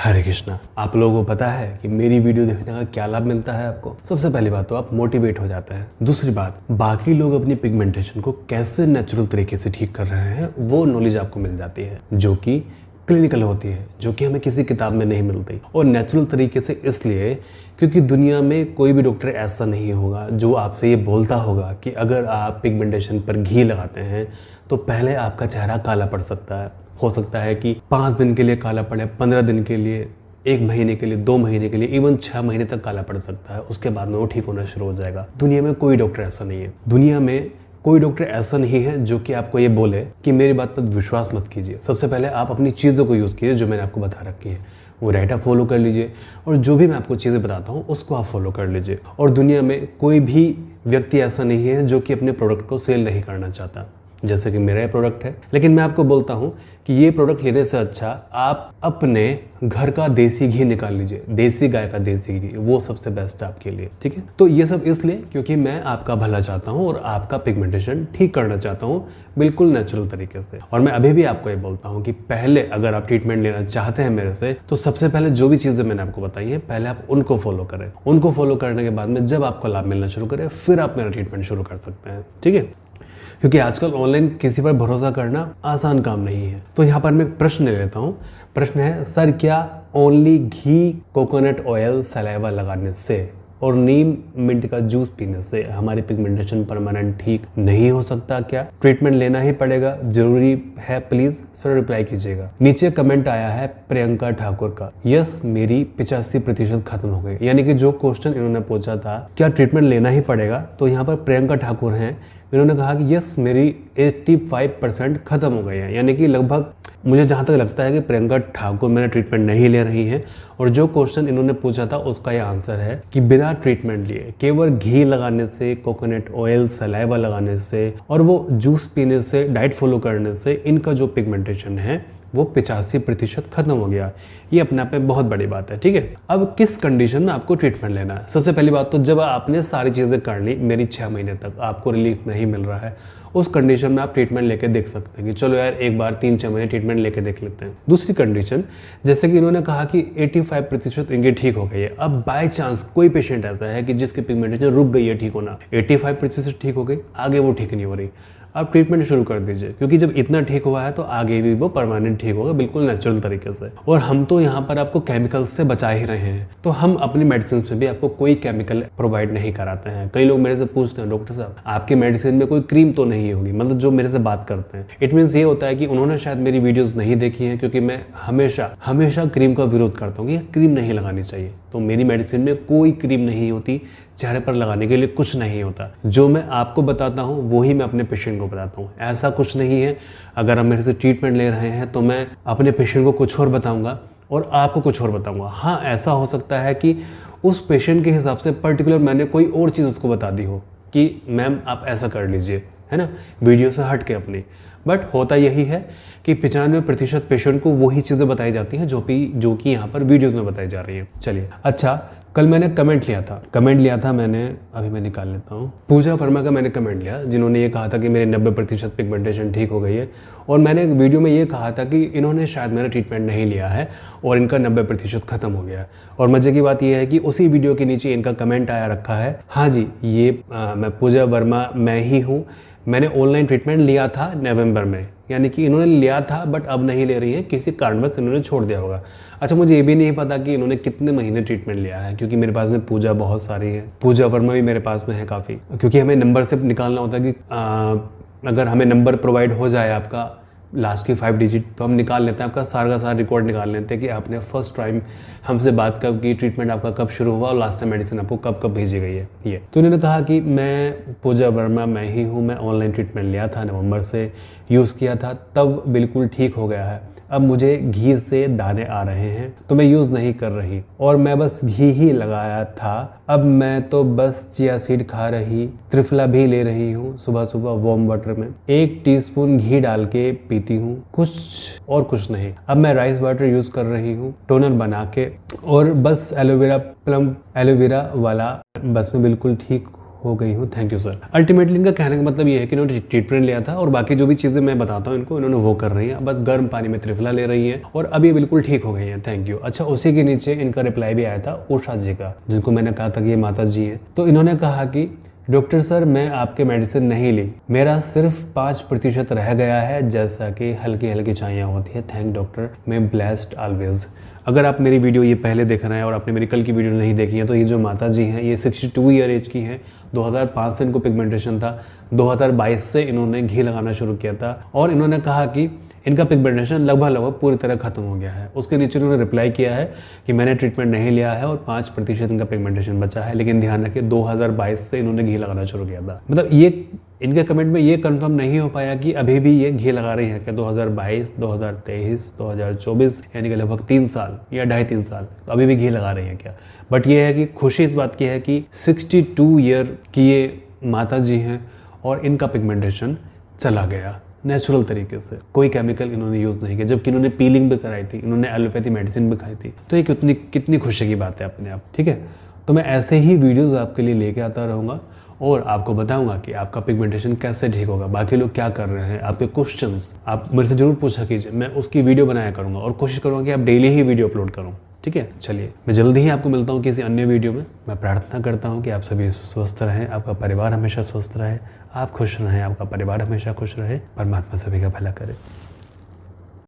हरे कृष्णा। आप लोगों को पता है कि मेरी वीडियो देखने का क्या लाभ मिलता है आपको? सबसे पहली बात तो आप मोटिवेट हो जाते हैं। दूसरी बात, बाकी लोग अपनी पिगमेंटेशन को कैसे नेचुरल तरीके से ठीक कर रहे हैं वो नॉलेज आपको मिल जाती है, जो कि क्लिनिकल होती है, जो कि हमें किसी किताब में नहीं मिलती। और नेचुरल तरीके से इसलिए क्योंकि दुनिया में कोई भी डॉक्टर ऐसा नहीं होगा जो आपसे ये बोलता होगा कि अगर आप पिगमेंटेशन पर घी लगाते हैं तो पहले आपका चेहरा काला पड़ सकता है। हो सकता है कि 5 दिन के लिए काला पड़े, 15 दिन के लिए, 1 महीने के लिए, 2 महीने के लिए, इवन 6 महीने तक काला पड़ सकता है। उसके बाद में वो ठीक होना शुरू हो जाएगा। दुनिया में कोई डॉक्टर ऐसा नहीं है। दुनिया में कोई डॉक्टर ऐसा नहीं है जो कि आपको ये बोले कि मेरी बात पर विश्वास मत कीजिए। सबसे पहले आप अपनी चीज़ों को यूज़ कीजिए जो मैंने आपको बता रखी है, वो डाटा फॉलो कर लीजिए और जो भी मैं आपको चीज़ें बताता हूँ उसको आप फॉलो कर लीजिए। और दुनिया में कोई भी व्यक्ति ऐसा नहीं है जो कि अपने प्रोडक्ट को सेल नहीं करना चाहता। जैसे कि मेरा ये प्रोडक्ट है, लेकिन मैं आपको बोलता हूँ कि ये प्रोडक्ट लेने से अच्छा आप अपने घर का देसी घी निकाल लीजिए। देसी गाय का देसी घी, वो सबसे बेस्ट है आपके लिए। ठीक है, तो ये सब इसलिए क्योंकि मैं आपका भला चाहता हूँ और आपका पिगमेंटेशन ठीक करना चाहता हूँ बिल्कुल नेचुरल तरीके से। और मैं अभी भी आपको ये बोलता हूँ कि पहले अगर आप ट्रीटमेंट लेना चाहते हैं मेरे से, तो सबसे पहले जो भी चीज़ें मैंने आपको बताई है पहले आप उनको फॉलो करें। उनको फॉलो करने के बाद में जब आपको लाभ मिलना शुरू करे फिर आप मेरा ट्रीटमेंट शुरू कर सकते हैं। ठीक है, क्योंकि आजकल ऑनलाइन किसी पर भरोसा करना आसान काम नहीं है। तो यहाँ पर मैं एक प्रश्न ले लेता हूँ। प्रश्न है, सर क्या ओनली घी, कोकोनट ऑयल, सलाइवा लगाने से और नीम मिंट का जूस पीने से हमारी पिगमेंटेशन परमानेंट ठीक नहीं हो सकता क्या? ट्रीटमेंट लेना ही पड़ेगा, जरूरी है? प्लीज सर रिप्लाई कीजिएगा। नीचे कमेंट आया है प्रियंका ठाकुर का, यस मेरी 85% खत्म हो गई। यानी कि जो क्वेश्चन इन्होंने पूछा था क्या ट्रीटमेंट लेना ही पड़ेगा, तो यहाँ पर प्रियंका ठाकुर हैं, इन्होंने कहा कि यस मेरी 85% खत्म हो गई है। यानी कि लगभग मुझे जहाँ तक लगता है कि प्रियंका ठाकुर मेरा ट्रीटमेंट नहीं ले रही हैं। और जो क्वेश्चन इन्होंने पूछा था उसका यह आंसर है कि बिना ट्रीटमेंट लिए केवल घी लगाने से, कोकोनट ऑयल, सलाइवा लगाने से और वो जूस पीने से, डाइट फॉलो करने से इनका जो पिगमेंटेशन है वो 85% खत्म हो गया। ये अपने आप में बहुत बड़ी बात है। ठीक है, अब किस कंडीशन में आपको ट्रीटमेंट लेना है? सबसे पहली बात तो जब आपने सारी चीज़ें कर ली, मेरी 6 महीने तक आपको रिलीफ नहीं मिल रहा है, उस कंडीशन में आप ट्रीटमेंट लेके देख सकते हैं कि चलो यार एक बार 3-6 महीने ट्रीटमेंट लेके देख लेते हैं। दूसरी कंडीशन, जैसे कि इन्होंने कहा कि 85% इनकी ठीक हो गई है। अब बाय चांस कोई पेशेंट ऐसा है कि जिसकी पिगमेंटेशन रुक गई है ठीक होना, 85% ठीक हो गई, आगे वो ठीक नहीं हो रही, आप ट्रीटमेंट शुरू कर दीजिए। क्योंकि जब इतना ठीक हुआ है तो आगे भी वो परमानेंट ठीक होगा बिल्कुल नेचुरल तरीके से। और हम तो यहाँ पर आपको केमिकल से बचा ही रहे हैं, तो हम अपनी मेडिसिन में भी आपको कोई केमिकल प्रोवाइड नहीं कराते हैं। कई लोग मेरे से पूछते हैं, डॉक्टर साहब आपकी मेडिसिन में कोई क्रीम तो नहीं होगी? मतलब जो मेरे से बात करते हैं, इट मीन्स ये होता है कि उन्होंने शायद मेरी वीडियोज़ नहीं देखी हैं, क्योंकि मैं हमेशा क्रीम का विरोध करता हूँ कि क्रीम नहीं लगानी चाहिए। तो मेरी मेडिसिन में कोई क्रीम नहीं होती, चेहरे पर लगाने के लिए कुछ नहीं होता। जो मैं आपको बताता हूँ वही मैं अपने पेशेंट को बताता हूँ। ऐसा कुछ नहीं है अगर आप मेरे से ट्रीटमेंट ले रहे हैं तो मैं अपने पेशेंट को कुछ और बताऊँगा और आपको कुछ और बताऊँगा। हाँ, ऐसा हो सकता है कि उस पेशेंट के हिसाब से पर्टिकुलर मैंने कोई और चीज़ उसको बता दी हो कि मैम आप ऐसा कर लीजिए, है ना, वीडियो से हट के अपनी। बट होता यही है कि 95% पेशेंट को वही चीज़ें बताई जाती हैं जो कि यहाँ पर वीडियोज़ में बताई जा रही हैं। चलिए, अच्छा कल मैंने कमेंट लिया था मैंने, अभी मैं निकाल लेता हूँ। पूजा वर्मा का मैंने कमेंट लिया, जिन्होंने ये कहा था कि मेरे 90% पिगमेंटेशन ठीक हो गई है। और मैंने वीडियो में ये कहा था कि इन्होंने शायद मेरा ट्रीटमेंट नहीं लिया है और इनका 90% खत्म हो गया है। और मज़े की बात यह है कि उसी वीडियो के नीचे इनका कमेंट आया रखा है, हाँ जी ये मैं पूजा वर्मा मैं ही हूँ, मैंने ऑनलाइन ट्रीटमेंट लिया था नवंबर में। यानी कि इन्होंने लिया था बट अब नहीं ले रही है, किसी कारणवश इन्होंने छोड़ दिया होगा। अच्छा, मुझे ये भी नहीं पता कि इन्होंने कितने महीने ट्रीटमेंट लिया है, क्योंकि मेरे पास में पूजा बहुत सारी है, पूजा वर्मा भी मेरे पास में है काफ़ी। क्योंकि हमें नंबर से निकालना होता है कि अगर हमें नंबर प्रोवाइड हो जाए आपका लास्ट की 5 डिजिट, तो हम निकाल लेते हैं, आपका सारा का सारा रिकॉर्ड निकाल लेते हैं कि आपने फर्स्ट टाइम हमसे बात कब की, ट्रीटमेंट आपका कब शुरू हुआ और लास्ट टाइम मेडिसिन आपको कब भेजी गई है। ये तो इन्होंने कहा कि मैं पूजा वर्मा मैं ही हूँ, मैं ऑनलाइन ट्रीटमेंट लिया था, नवंबर से यूज़ किया था, तब बिल्कुल ठीक हो गया है। अब मुझे घी से दाने आ रहे हैं तो मैं यूज़ नहीं कर रही और मैं बस घी ही लगाया था। अब मैं तो बस चिया सीड खा रही, त्रिफला भी ले रही हूँ सुबह सुबह वार्म वाटर में, 1 टीस्पून घी डाल के पीती हूँ, कुछ नहीं। अब मैं राइस वाटर यूज़ कर रही हूँ टोनर बना के, और बस एलोवेरा वाला बस में बिल्कुल ठीक हो गई हूँ, थैंक यू सर। अल्टीमेटली इनका कहने का मतलब ये है कि इन्होंने ट्रीटमेंट लिया था और बाकी जो भी चीज़ें मैं बताता हूँ इनको, इन्होंने वो कर रही हैं, बस गर्म पानी में त्रिफला ले रही हैं और अभी बिल्कुल ठीक हो गई हैं, थैंक यू। अच्छा, उसी के नीचे इनका रिप्लाई भी आया था उषा जी का, जिनको मैंने कहा था कि ये माता जी हैं। तो इन्होंने कहा कि डॉक्टर सर, मैं आपके मेडिसिन नहीं ली, मेरा सिर्फ 5% रह गया है, जैसा कि हल्की हल्की छाइयाँ होती है। थैंक डॉक्टर, मैं ब्लेस्ड ऑलवेज। अगर आप मेरी वीडियो ये पहले देख रहे हैं और आपने मेरी कल की वीडियो नहीं देखी है, तो ये जो माता जी हैं ये 62 ईयर एज की हैं। 2005 से इनको पिगमेंटेशन था, 2022 से इन्होंने घी लगाना शुरू किया था और इन्होंने कहा कि इनका पिगमेंटेशन लगभग पूरी तरह खत्म हो गया है। उसके नीचे उन्होंने रिप्लाई किया है कि मैंने ट्रीटमेंट नहीं लिया है और 5% इनका पिगमेंटेशन बचा है, लेकिन ध्यान रखिए 2022 से इन्होंने घी लगाना शुरू किया था। मतलब ये इनके कमेंट में ये कंफर्म नहीं हो पाया कि अभी भी ये घी लगा रही हैं क्या 2022, 2023, 2024, यानी कि लगभग 3 साल या 2.5-3 साल, तो अभी भी घी लगा रही हैं क्या। बट ये है कि खुशी इस बात की है कि 62 ईयर की ये माता जी हैं और इनका पिगमेंटेशन चला गया नेचुरल तरीके से, कोई केमिकल इन्होंने यूज़ नहीं किया, जबकि इन्होंने पीलिंग भी कराई थी, इन्होंने एलोपैथी मेडिसिन भी खाई थी। तो ये कितनी खुशी की बात है अपने आप, ठीक है। तो मैं ऐसे ही वीडियोज़ आपके लिए लेके आता रहूँगा और आपको बताऊंगा कि आपका पिगमेंटेशन कैसे ठीक होगा, बाकी लोग क्या कर रहे हैं, आपके क्वेश्चंस आप मेरे से जरूर पूछा कीजिए, मैं उसकी वीडियो बनाया करूंगा और कोशिश करूंगा कि आप डेली ही वीडियो अपलोड करूं, ठीक है। चलिए, मैं जल्दी ही आपको मिलता हूं किसी अन्य वीडियो में। मैं प्रार्थना करता हूं कि आप सभी स्वस्थ रहें, आपका परिवार हमेशा स्वस्थ रहे, आप खुश रहें, आपका परिवार हमेशा खुश रहे, परमात्मा सभी का भला करे।